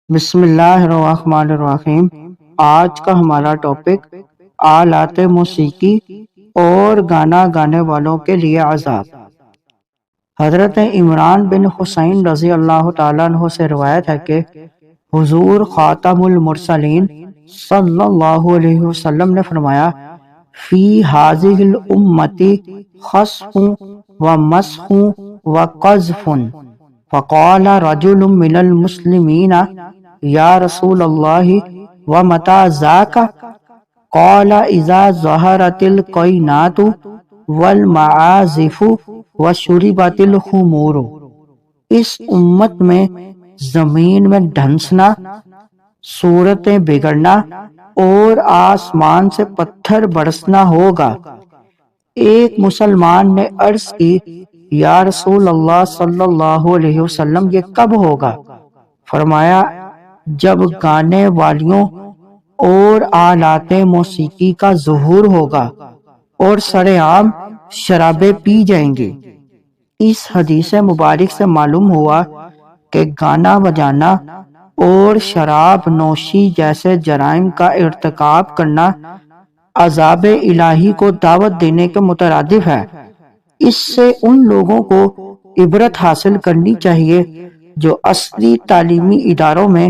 بسم اللہ الرحمن الرحیم۔ آج کا ہمارا ٹاپک آلات موسیقی اور گانا گانے والوں کے لیے عذاب۔ حضرت عمران بن حسین رضی اللہ تعالیٰ عنہ سے روایت ہے کہ حضور خاتم المرسلین صلی اللہ علیہ وسلم نے فرمایا، فی ہذہ الامۃ خسف و مسخ و قذف، فقال رجل من المسلمین یا رسول اللہ ومتی ذاک؟ قال اذا ظہرت القینات والمعازف وشربت الخمور۔ اس امت میں زمین میں ڈھنسنا، صورتیں بگڑنا اور آسمان سے پتھر برسنا ہوگا۔ ایک مسلمان نے عرض کی، یا رسول اللہ صلی اللہ علیہ وسلم یہ کب ہوگا؟ فرمایا، جب گانے والیوں اور آلات موسیقی کا ظہور ہوگا اور سرِ عام شرابیں پی جائیں گی۔ اس حدیث مبارک سے معلوم ہوا کہ گانا بجانا اور شراب نوشی جیسے جرائم کا ارتکاب کرنا عذاب الہی کو دعوت دینے کے مترادف ہے۔ اس سے ان لوگوں کو عبرت حاصل کرنی چاہیے جو اصلی تعلیمی اداروں میں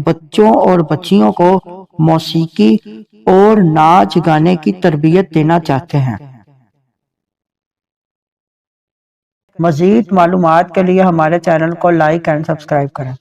بچوں اور بچیوں کو موسیقی اور ناچ گانے کی تربیت دینا چاہتے ہیں۔ مزید معلومات کے لیے ہمارے چینل کو لائک اینڈ سبسکرائب کریں۔